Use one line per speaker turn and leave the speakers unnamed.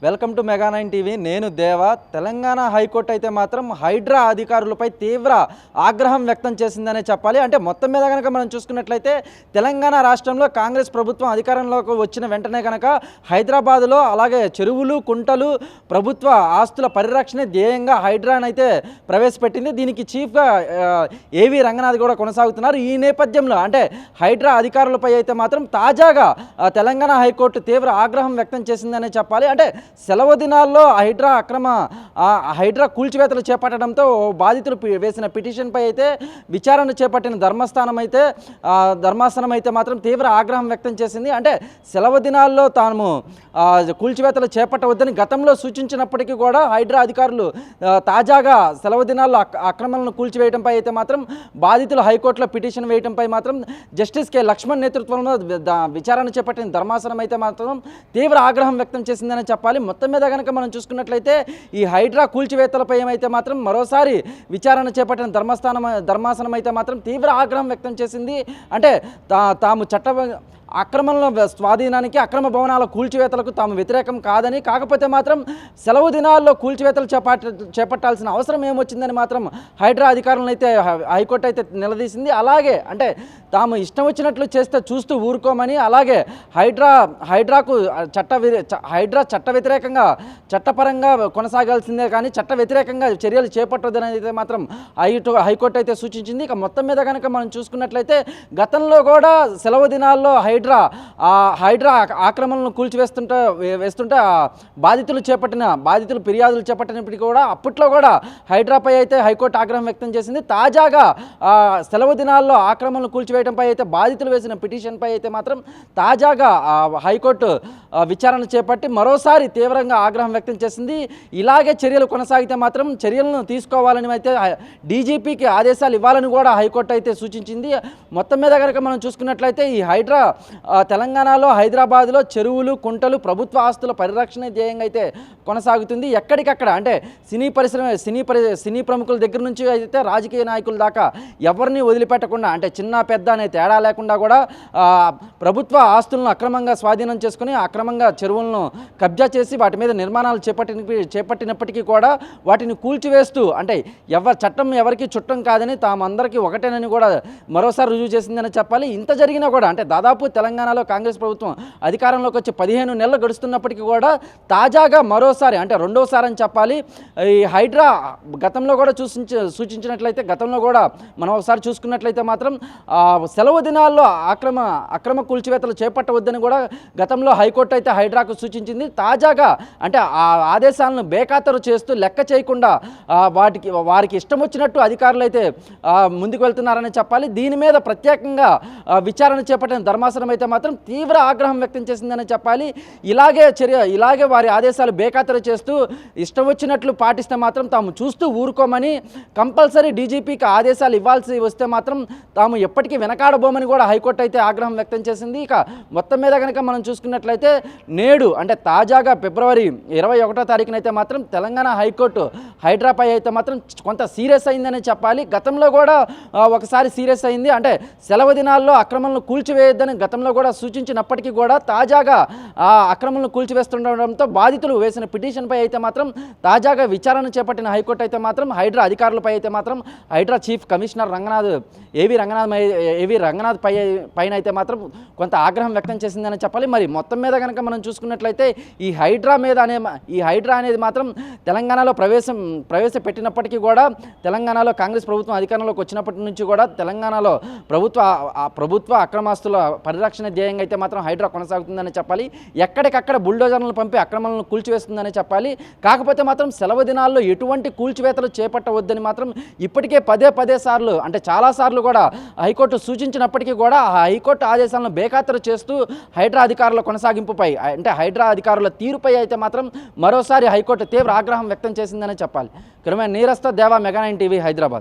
Welcome to mega 9 TV. నేను దేవా. Telangana high court అయితే మాత్రం హైడ్రా అధికారులపై తీవ్ర ఆగ్రహం వ్యక్తం చేసిందనే చెప్పాలి. అంటే మొత్తం మీద కనుక మనం చూసుకున్నట్లయితే తెలంగాణ రాష్ట్రంలో కాంగ్రెస్ ప్రభుత్వం అధికారంలోకి వచ్చిన వెంటనే కనుక హైదరాబాదులో అలాగే చెరువులు, కుంటలు, ప్రభుత్వ ఆస్తుల పరిరక్షణ ధ్యేయంగా హైడ్రాని అయితే ప్రవేశపెట్టింది. దీనికి చీఫ్గా ఏవి రంగనాథ్ కూడా కొనసాగుతున్నారు. ఈ నేపథ్యంలో అంటే హైడ్రా అధికారులపై అయితే మాత్రం తాజాగా తెలంగాణ హైకోర్టు తీవ్ర ఆగ్రహం వ్యక్తం చేసిందనే చెప్పాలి. అంటే సెలవు దినాల్లో హైడ్రా కూల్చివేతలు చేపట్టడంతో బాధితులు వేసిన పిటిషన్పై అయితే విచారణ చేపట్టిన ధర్మాసనం అయితే మాత్రం తీవ్ర ఆగ్రహం వ్యక్తం చేసింది. అంటే సెలవు దినాల్లో తాము కూల్చివేతలు చేపట్టవద్దని గతంలో సూచించినప్పటికీ కూడా హైడ్రా అధికారులు తాజాగా సెలవు దినాల్లో అక్రమాలను కూల్చివేయడంపై అయితే మాత్రం బాధితులు హైకోర్టులో పిటిషన్ వేయడంపై మాత్రం జస్టిస్ కె లక్ష్మణ్ నేతృత్వంలో విచారణ చేపట్టిన ధర్మాసనం అయితే మాత్రం తీవ్ర ఆగ్రహం వ్యక్తం చేసిందని చెప్పాలి. మొత్తం మీద కనుక మనం చూసుకున్నట్లయితే ఈ హైడ్రా కూల్చివేతలపై ఏమైతే మాత్రం మరోసారి విచారణ చేపట్టిన ధర్మాసనం అయితే మాత్రం తీవ్ర ఆగ్రహం వ్యక్తం చేసింది. అంటే తాము అక్రమంలో స్వాధీనానికి అక్రమ భవనాల కూల్చివేతలకు తాము వ్యతిరేకం కాదని, కాకపోతే మాత్రం సెలవు దినాల్లో కూల్చివేతలు చేపట్టాల్సిన అవసరం ఏమొచ్చిందని మాత్రం హైడ్రా అధికారులను అయితే హైకోర్టు అయితే నిలదీసింది. అలాగే అంటే తాము ఇష్టం వచ్చినట్లు చేస్తే చూస్తూ ఊరుకోమని, అలాగే హైడ్రా చట్ట వ్యతిరేకంగా చట్టపరంగా కొనసాగాల్సిందే కానీ చట్ట వ్యతిరేకంగా చర్యలు చేపట్టొద్దని అయితే మాత్రం హైకోర్టు అయితే సూచించింది. ఇక మొత్తం మీద కనుక మనం చూసుకున్నట్లయితే గతంలో కూడా సెలవు దినాల్లో హైడ్రా ఆక్రమణలను వేస్తుంటే బాధితులు ఫిర్యాదులు చేపట్టినప్పటికీ కూడా అప్పట్లో కూడా హైడ్రాపై అయితే హైకోర్టు ఆగ్రహం వ్యక్తం చేసింది. తాజాగా సెలవు దినాల్లో ఆక్రమణలు కూల్చివేయడంపై అయితే బాధితులు వేసిన పిటిషన్పై అయితే మాత్రం తాజాగా హైకోర్టు విచారణ చేపట్టి మరోసారి తీవ్రంగా ఆగ్రహం వ్యక్తం చేసింది. ఇలాగే చర్యలు కొనసాగితే మాత్రం చర్యలను తీసుకోవాలని అయితే డీజీపీకి ఆదేశాలు ఇవ్వాలని కూడా హైకోర్టు అయితే సూచించింది. మొత్తం మీద కనుక మనం చూసుకున్నట్లయితే ఈ హైడ్రా తెలంగాణలో హైదరాబాద్లో చెరువులు, కుంటలు, ప్రభుత్వ ఆస్తుల పరిరక్షణ ధ్యేయంగా అయితే కొనసాగుతుంది. ఎక్కడికక్కడ అంటే సినీ ప్రముఖుల దగ్గర నుంచి అయితే రాజకీయ నాయకుల దాకా ఎవరిని వదిలిపెట్టకుండా అంటే చిన్న పెద్ద అనే తేడా లేకుండా కూడా ప్రభుత్వ ఆస్తులను అక్రమంగా స్వాధీనం చేసుకుని అక్రమంగా చెరువులను కబ్జా చేసి వాటి మీద నిర్మాణాలు చేపట్టినప్పటికీ కూడా వాటిని కూల్చివేస్తూ అంటే చట్టం ఎవరికి చుట్టం కాదని తామందరికీ ఒకటేనని కూడా మరోసారి రుజువు చేసిందని చెప్పాలి. ఇంత జరిగినా కూడా అంటే దాదాపు తెలంగాణలో కాంగ్రెస్ ప్రభుత్వం అధికారంలోకి వచ్చి 15 నెలలు గడుస్తున్నప్పటికీ కూడా తాజాగా మరోసారి అంటే రెండోసారి అని చెప్పాలి ఈ హైడ్రా గతంలో కూడా సూచించినట్లయితే గతంలో కూడా మనం ఒకసారి చూసుకున్నట్లయితే మాత్రం సెలవు దినాల్లో అక్రమ కూల్చివేతలు చేపట్టవద్దని కూడా గతంలో హైకోర్టు అయితే హైడ్రాకు సూచించింది. తాజాగా అంటే ఆ ఆదేశాలను బేఖాతరు చేస్తూ లెక్క చేయకుండా వారికి ఇష్టం వచ్చినట్టు అధికారులు అయితే ముందుకు వెళ్తున్నారని చెప్పాలి. దీని మీద ప్రత్యేకంగా విచారణ చేపట్టిన ధర్మాసనం అయితే మాత్రం తీవ్ర ఆగ్రహం వ్యక్తం చేసిందని చెప్పాలి. ఇలాగే వారి ఆదేశాలు బేఖాతరు చేస్తూ ఇష్టం వచ్చినట్లు పాటిస్తే మాత్రం తాము చూస్తూ ఊరుకోమని, కంపల్సరీ డీజీపీకి ఆదేశాలు ఇవ్వాల్సి వస్తే మాత్రం తాము ఎప్పటికీ వెనకాడబోమని కూడా హైకోర్టు అయితే ఆగ్రహం వ్యక్తం చేసింది. ఇక మొత్తం మీద కనుక మనం చూసుకున్నట్లయితే నేడు అంటే తాజాగా ఫిబ్రవరి 21వ తారీఖునైతే మాత్రం తెలంగాణ హైకోర్టు హైడ్రాపై అయితే మాత్రం కొంత సీరియస్ అయిందని చెప్పాలి. గతంలో కూడా ఒకసారి సీరియస్ అయింది. అంటే సెలవు దినాల్లో అక్రమాలను కూల్చివేయొద్దని గతంలో కూడా సూచించినప్పటికీ కూడా తాజాగా అక్రమాలను కూల్చివేస్తుండడంతో బాధితులు వేసిన పిటిషన్పై అయితే మాత్రం తాజాగా విచారణ చేపట్టిన హైకోర్టు అయితే మాత్రం హైడ్రా అధికారులపై అయితే మాత్రం హైడ్రా చీఫ్ కమిషనర్ ఏవి రంగనాథ్ పైన అయితే మాత్రం కొంత ఆగ్రహం వ్యక్తం చేసిందని చెప్పాలి. మరి మొత్తం మీద కనుక మనం చూసుకున్నట్లయితే ఈ హైడ్రా అనేది మాత్రం తెలంగాణలో ప్రవేశపెట్టినప్పటికీ కూడా తెలంగాణలో కాంగ్రెస్ ప్రభుత్వం అధికారంలోకి వచ్చినప్పటి నుంచి కూడా తెలంగాణలో ప్రభుత్వ అక్రమాస్తుల పరిరక్షణ ధ్యేయంగా అయితే మాత్రం హైడ్రా కొనసాగుతుందని చెప్పాలి. ఎక్కడికక్కడ బుల్డోజర్లను పంపి అక్రమాలను కూల్చివేస్తుందని చెప్పాలి. కాకపోతే మాత్రం సెలవు దినాల్లో ఎటువంటి కూల్చివేతలు చేపట్టవద్దని మాత్రం ఇప్పటికే పదే సార్లు అంటే చాలాసార్లు కూడా హైకోర్టు సూచించినప్పటికీ కూడా ఆ హైకోర్టు ఆదేశాలను బేఖాతరు చేస్తూ హైడ్రా అధికారుల కొనసాగింపుపై అంటే హైడ్రా అధికారుల తీరుపై అయితే మాత్రం మరోసారి హైకోర్టు తీవ్ర ఆగ్రహం వ్యక్తం చేసిందని చెప్పాలి. నీరస్తో దేవా, మెగా 9 టీవీ, హైదరాబాద్.